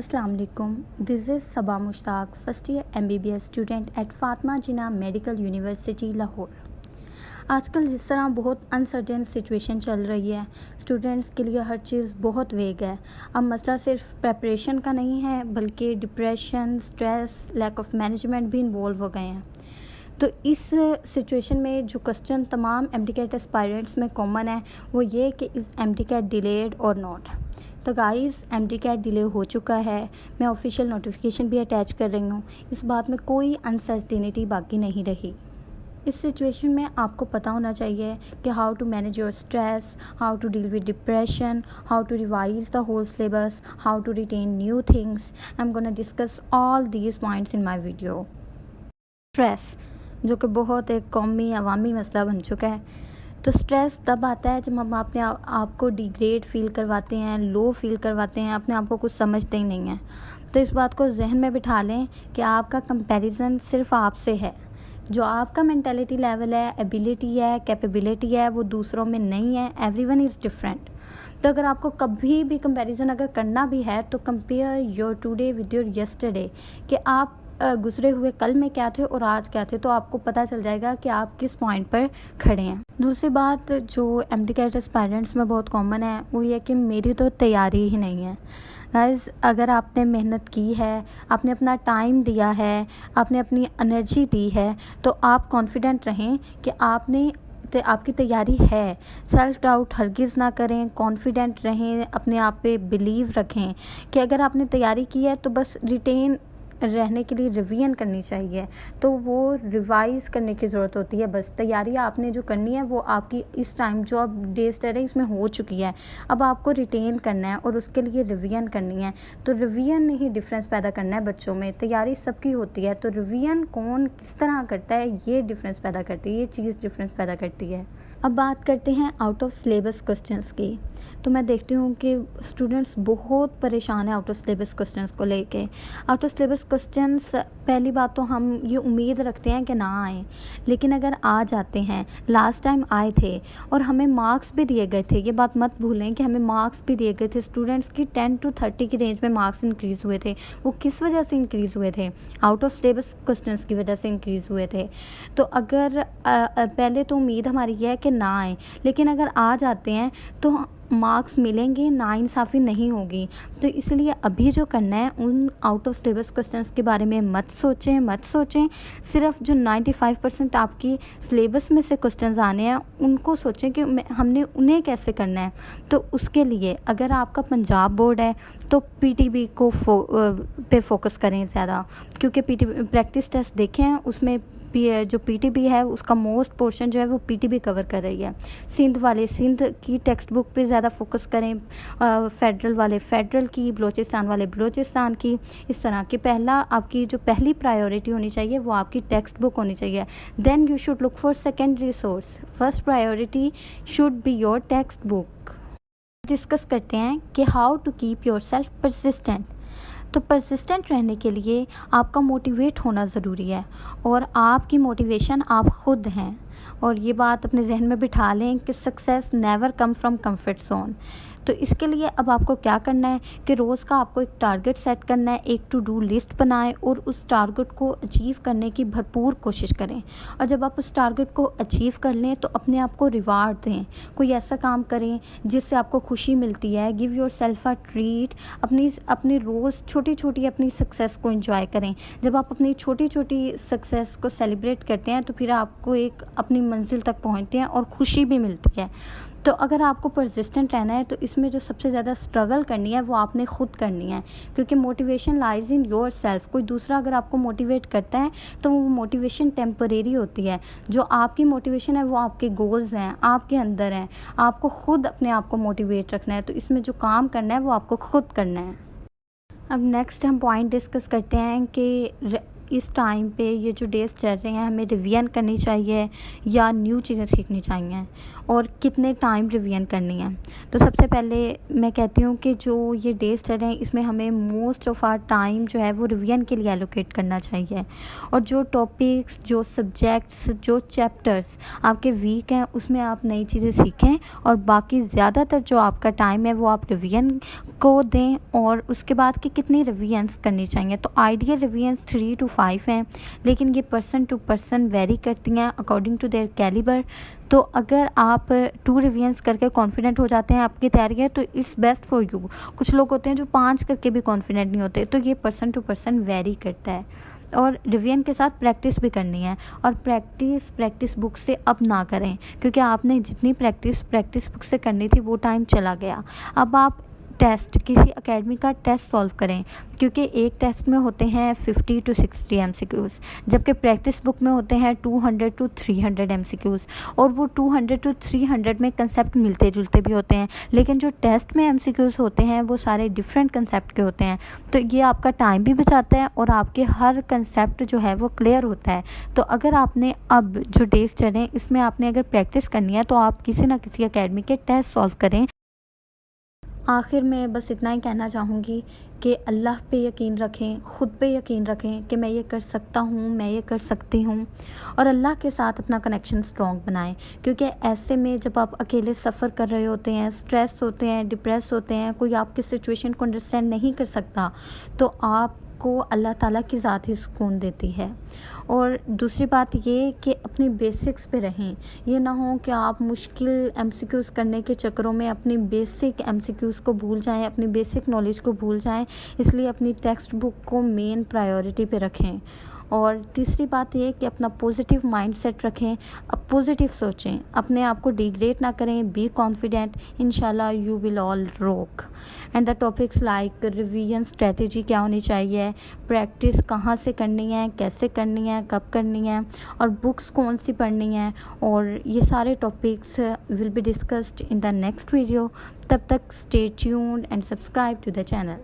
अस्सलाम वालेकुम। This is Saba Mushtaq, first year MBBS student at Fatima Jinnah medical university Lahore. आजकल जिस तरह बहुत अनसर्टेन सिचुएशन चल रही है, स्टूडेंट्स के लिए हर चीज़ बहुत वेग है। अब मसला सिर्फ प्रेपरेशन का नहीं है, बल्कि depression, stress, lack of management भी इन्वॉल्व हो गए हैं। तो इस सिचुएशन में जो क्वेश्चन तमाम MD-CAT एस्पायरेंट्स में कॉमन है, वो ये कि इज़ MD-CAT डिलेड और नॉट। तो गाइस, MD-CAT डिले हो चुका है। मैं ऑफिशियल नोटिफिकेशन भी अटैच कर रही हूँ। इस बात में कोई अनसर्टेनिटी बाकी नहीं रही। इस सिचुएशन में आपको पता होना चाहिए कि how to manage your stress, how to deal with depression, how to revise the whole syllabus, how to retain new things. I am gonna discuss all these points in my video. Stress, जो कि बहुत एक कौमी अवामी मसला बन चुका है। तो स्ट्रेस तब आता है जब हम अपने आप को डिग्रेड फील करवाते हैं, लो फील करवाते हैं, अपने आप को कुछ समझते ही नहीं हैं। तो इस बात को जहन में बिठा लें कि आपका कंपैरिजन सिर्फ आपसे है। जो आपका मेंटालिटी लेवल है, एबिलिटी है, कैपेबिलिटी है, वो दूसरों में नहीं है। Everyone is different. तो अगर आपको कभी भी कंपैरिजन अगर करना भी है, तो compare your today with your yesterday, कि आप गुजरे हुए कल में क्या थे और आज क्या थे, तो आपको पता चल जाएगा कि आप किस पॉइंट पर खड़े हैं। दूसरी बात जो MD-CAT एस्पायरेंट्स में बहुत कॉमन है, वो ये कि मेरी तो तैयारी ही नहीं है। गाइस, अगर आपने मेहनत की है, आपने अपना टाइम दिया है, आपने अपनी एनर्जी दी है, तो आप कॉन्फिडेंट रहें कि आपकी तैयारी है। सेल्फ डाउट हरगिज़ ना करें, कॉन्फिडेंट रहें, अपने आप पे बिलीव रखें कि अगर आपने तैयारी की है तो बस रिटेन रहने के लिए रिवीजन करनी चाहिए। तो वो रिवाइज़ करने की ज़रूरत होती है। बस तैयारी आपने जो करनी है वो आपकी इस टाइम जो अब डे स्टडी इसमें हो चुकी है, अब आपको रिटेन करना है और उसके लिए रिवीजन करनी है। तो रिवीजन ने ही डिफरेंस पैदा करना है बच्चों में। तैयारी सबकी होती है, तो रिवीजन कौन किस तरह करता है, ये डिफरेंस पैदा करती है, ये चीज़ डिफरेंस पैदा करती है। अब बात करते हैं आउट ऑफ सिलेबस क्वेश्चंस की। तो मैं देखती हूँ कि स्टूडेंट्स बहुत परेशान हैं आउट ऑफ सिलेबस क्वेश्चंस को लेके। आउट ऑफ सिलेबस क्वेश्चंस, पहली बात तो हम ये उम्मीद रखते हैं कि ना आए, लेकिन अगर आ जाते हैं, लास्ट टाइम आए थे और हमें मार्क्स भी दिए गए थे। ये बात मत भूलें कि हमें मार्क्स भी दिए गए थे। स्टूडेंट्स की 10 to 30 की रेंज में मार्क्स इंक्रीज़ हुए थे। वो किस वजह से इंक्रीज़ हुए थे? आउट ऑफ सिलेबस क्वेश्चंस की वजह से इंक्रीज़ हुए थे। तो अगर पहले तो उम्मीद हमारी ये है कि ना आए, लेकिन अगर आ जाते हैं तो मार्क्स मिलेंगे, नाइंसाफ़ी नहीं होगी। तो इसलिए अभी जो करना है, उन आउट ऑफ सिलेबस क्वेश्चंस के बारे में मत सोचें। सिर्फ जो 95% आपकी सिलेबस में से क्वेश्चंस आने हैं, उनको सोचें कि हमने उन्हें कैसे करना है। तो उसके लिए अगर आपका पंजाब बोर्ड है तो PTB को पे फोकस करें ज़्यादा, क्योंकि प्रैक्टिस टेस्ट देखें हैं, उसमें जो PTB है उसका मोस्ट पोर्शन जो है वो PTB कवर कर रही है। सिंध की टेक्स्ट बुक पे ज़्यादा फोकस करें, फेडरल वाले फेडरल की, बलोचिस्तान वाले बलोचिस्तान की। इस तरह की आपकी जो पहली प्रायोरिटी होनी चाहिए वो आपकी टेक्स्ट बुक होनी चाहिए। Then you should look for secondary source. First priority should be your text book. Discuss करते हैं कि how to keep yourself persistent. तो परसिस्टेंट रहने के लिए आपका मोटिवेट होना ज़रूरी है, और आपकी मोटिवेशन आप ख़ुद हैं। और ये बात अपने जहन में बिठा लें कि success never come from comfort zone. तो इसके लिए अब आपको क्या करना है कि रोज़ का आपको एक टारगेट सेट करना है, एक टू डू लिस्ट बनाएं और उस टारगेट को अचीव करने की भरपूर कोशिश करें। और जब आप उस टारगेट को अचीव कर लें तो अपने आप को रिवार्ड दें। कोई ऐसा काम करें जिससे आपको खुशी मिलती है। Give your self a treat. अपनी रोज़ छोटी अपनी सक्सेस को एंजॉय करें। जब आप अपनी छोटी सक्सेस को सेलिब्रेट करते हैं तो फिर आपको एक अपनी मंजिल तक पहुँचते हैं और खुशी भी मिलती है। तो अगर आपको परसिस्टेंट रहना है तो इसमें जो सबसे ज़्यादा स्ट्रगल करनी है वो आपने खुद करनी है, क्योंकि motivation lies in your self. कोई दूसरा अगर आपको मोटिवेट करता है तो वो मोटिवेशन टेम्परेरी होती है। जो आपकी मोटिवेशन है वो आपके गोल्स हैं, आपके अंदर हैं। आपको खुद अपने आप को मोटिवेट रखना है। तो इसमें जो काम करना है वो आपको खुद करना है। अब नेक्स्ट हम पॉइंट डिस्कस करते हैं कि इस टाइम पे ये जो डेज चल रहे हैं, हमें रिवीजन करनी चाहिए या न्यू चीज़ें सीखनी चाहिए। और कितने टाइम रिवीजन करनी है। तो सबसे पहले मैं कहती हूँ कि जो ये डेज चल रहे हैं इसमें हमें मोस्ट ऑफ़ आवर टाइम जो है वो रिवीजन के लिए एलोकेट करना चाहिए, और जो टॉपिक्स, जो सब्जेक्ट्स, जो चैप्टर्स आपके वीक हैं उसमें आप नई चीज़ें सीखें, और बाकी ज़्यादातर जो आपका टाइम है वो आप रिवीजन को दें। और उसके बाद कि कितनी रिवीजन्स करनी चाहिए, तो आइडियल रिवीजन्स 3 to 5 हैं, लेकिन ये पर्सन टू पर्सन वेरी करती हैं अकॉर्डिंग टू देयर कैलिबर। तो अगर आप 2 रिवीजन्स करके कॉन्फिडेंट हो जाते हैं आपकी तैयारी है तो इट्स बेस्ट फॉर यू। कुछ लोग होते हैं जो 5 करके भी कॉन्फिडेंट नहीं होते, तो ये पर्सन टू पर्सन वेरी करता है। और रिवीजन के साथ प्रैक्टिस भी करनी है, और प्रैक्टिस बुक से अब ना करें, क्योंकि आपने जितनी प्रैक्टिस बुक से करनी थी वो टाइम चला गया। अब आप किसी एकेडमी का टेस्ट सॉल्व करें, क्योंकि एक टेस्ट में होते हैं 50 to 60 MCQs, जबकि प्रैक्टिस बुक में होते हैं 200 to 300 MCQs, और वो 200 to 300 में कंसेप्ट मिलते जुलते भी होते हैं, लेकिन जो टेस्ट में MCQs होते हैं वो सारे डिफरेंट कंसेप्ट के होते हैं। तो ये आपका टाइम भी बचाता है और आपके हर कंसेप्ट जो है वो क्लियर होता है। तो अगर आपने अब जो डेज चलें इसमें आपने अगर प्रैक्टिस करनी है तो आप किसी ना किसी एकेडमी के टेस्ट सॉल्व करें। आखिर में बस इतना ही कहना चाहूँगी कि अल्लाह पे यकीन रखें, ख़ुद पे यकीन रखें कि मैं ये कर सकता हूँ, मैं ये कर सकती हूँ, और अल्लाह के साथ अपना कनेक्शन स्ट्रॉन्ग बनाएं। क्योंकि ऐसे में जब आप अकेले सफ़र कर रहे होते हैं, स्ट्रेस होते हैं, डिप्रेस होते हैं, कोई आपकी सिचुएशन को अंडरस्टैंड नहीं कर सकता, तो आपको अल्लाह ताला की ज़ात ही सुकून देती है। और दूसरी बात ये कि अपनी बेसिक्स पे रहें, ये ना हो कि आप मुश्किल MCQs करने के चक्करों में अपनी बेसिक MCQs को भूल जाएं, अपनी बेसिक नॉलेज को भूल जाएं। इसलिए अपनी टेक्स्ट बुक को मेन प्रायोरिटी पे रखें। और तीसरी बात ये कि अपना पॉजिटिव माइंडसेट रखें, अब पॉजिटिव सोचें, अपने आप को डिग्रेड ना करें, बी कॉन्फिडेंट, इंशाल्लाह you will all rock. And the topics like revision strategy क्या होनी चाहिए, प्रैक्टिस कहाँ से करनी है, कैसे करनी है, कब करनी है, और बुक्स कौन सी पढ़नी है, और ये सारे topics will be discussed in the next video. तब तक stay tuned and subscribe to the channel.